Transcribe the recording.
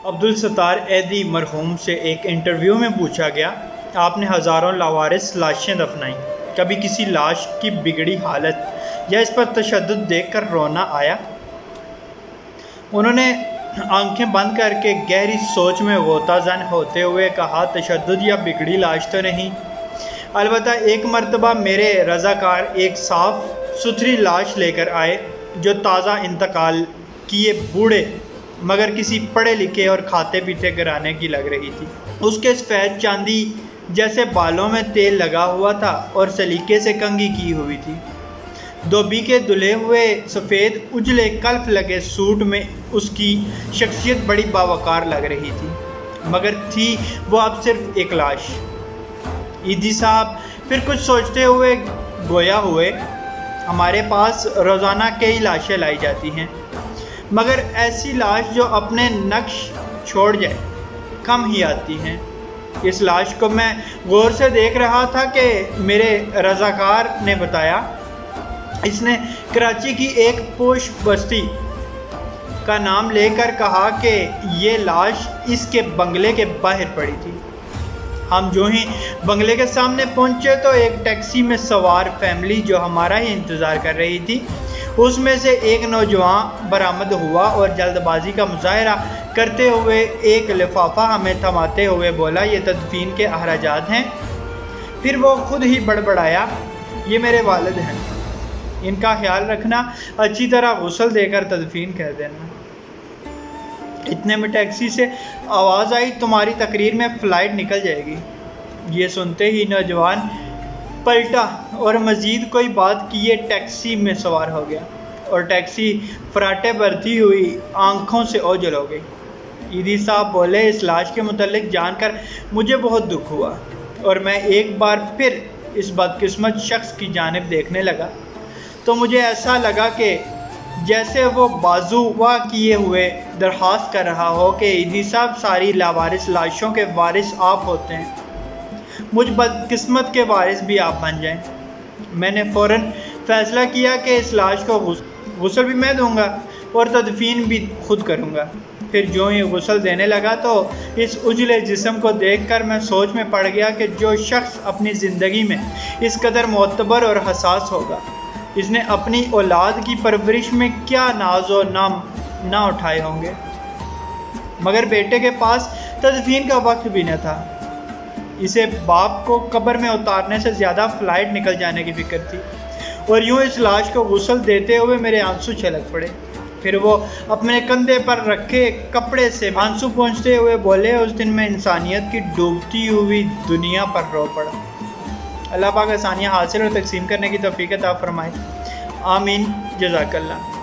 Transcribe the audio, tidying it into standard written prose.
عبدالستار ایدھی مرحوم سے ایک انٹرویو میں پوچھا گیا، آپ نے ہزاروں لاوارث لاشیں دفنائیں، کبھی کسی لاش کی بگڑی حالت یا اس پر تشدد دیکھ کر رونا آیا؟ انہوں نے آنکھیں بند کر کے گہری سوچ میں غوطہ زن ہوتے ہوئے کہا، تشدد یا بگڑی لاش تو نہیں، البتہ ایک مرتبہ میرے رضاکار ایک صاف ستھری لاش لے کر آئے جو تازہ انتقال کیے بوڑھے مگر کسی پڑھے لکھے اور کھاتے پیتے گھرانے کی لگ رہی تھی۔ اس کے سفید چاندی جیسے بالوں میں تیل لگا ہوا تھا اور سلیقے سے کنگھی کی ہوئی تھی۔ دھوبی کے دھلے ہوئے سفید اجلے کلف لگے سوٹ میں اس کی شخصیت بڑی باوقار لگ رہی تھی، مگر تھی وہ اب صرف ایک لاش۔ ایدھی صاحب پھر کچھ سوچتے ہوئے گویا ہوئے، ہمارے پاس روزانہ کئی لاشیں لائی جاتی ہیں، مگر ایسی لاش جو اپنے نقش چھوڑ جائے کم ہی آتی ہیں۔ اس لاش کو میں غور سے دیکھ رہا تھا کہ میرے رضاکار نے بتایا، اس نے کراچی کی ایک پوش بستی کا نام لے کر کہا کہ یہ لاش اس کے بنگلے کے باہر پڑی تھی۔ ہم جو ہی بنگلے کے سامنے پہنچے تو ایک ٹیکسی میں سوار فیملی جو ہمارا ہی انتظار کر رہی تھی، اس میں سے ایک نوجوان برآمد ہوا اور جلد بازی کا مظاہرہ کرتے ہوئے ایک لفافہ ہمیں تھماتے ہوئے بولا، یہ تدفین کے اخراجات ہیں۔ پھر وہ خود ہی بڑبڑایا، یہ میرے والد ہیں، ان کا خیال رکھنا، اچھی طرح غسل دے کر تدفین کر دینا۔ اتنے میں ٹیکسی سے آواز آئی، تمہاری تقریر میں فلائٹ نکل جائے گی۔ یہ سنتے ہی نوجوان پلٹا اور مزید کوئی بات کیے ٹیکسی میں سوار ہو گیا اور ٹیکسی فراٹے بھرتی ہوئی آنکھوں سے اوجھل ہو گئی۔ ایدھی صاحب بولے، اس لاش کے متعلق جان کر مجھے بہت دکھ ہوا اور میں ایک بار پھر اس بدقسمت شخص کی جانب دیکھنے لگا تو مجھے ایسا لگا کہ جیسے وہ بازو وا کیے ہوئے درخواست کر رہا ہو کہ ایدھی صاحب ساری لاوارث لاشوں کے وارث آپ ہوتے ہیں، مجھ بدقسمت کے وارث بھی آپ بن جائیں۔ میں نے فوراً فیصلہ کیا کہ اس لاش کو غسل بھی میں دوں گا اور تدفین بھی خود کروں گا۔ پھر جو ہی غسل دینے لگا تو اس اجلے جسم کو دیکھ کر میں سوچ میں پڑ گیا کہ جو شخص اپنی زندگی میں اس قدر معتبر اور حساس ہوگا، اس نے اپنی اولاد کی پرورش میں کیا ناز و نام نہ اٹھائے ہوں گے، مگر بیٹے کے پاس تدفین کا وقت بھی نہ تھا۔ اسے باپ کو قبر میں اتارنے سے زیادہ فلائٹ نکل جانے کی فکر تھی، اور یوں اس لاش کو غسل دیتے ہوئے میرے آنسو چھلک پڑے۔ پھر وہ اپنے کندھے پر رکھے کپڑے سے آنسو پہنچتے ہوئے بولے، اس دن میں انسانیت کی ڈوبتی ہوئی دنیا پر رو پڑا۔ اللہ پاک آسانیاں حاصل اور تقسیم کرنے کی توفیق عطا فرمائے، آمین، جزاک اللہ۔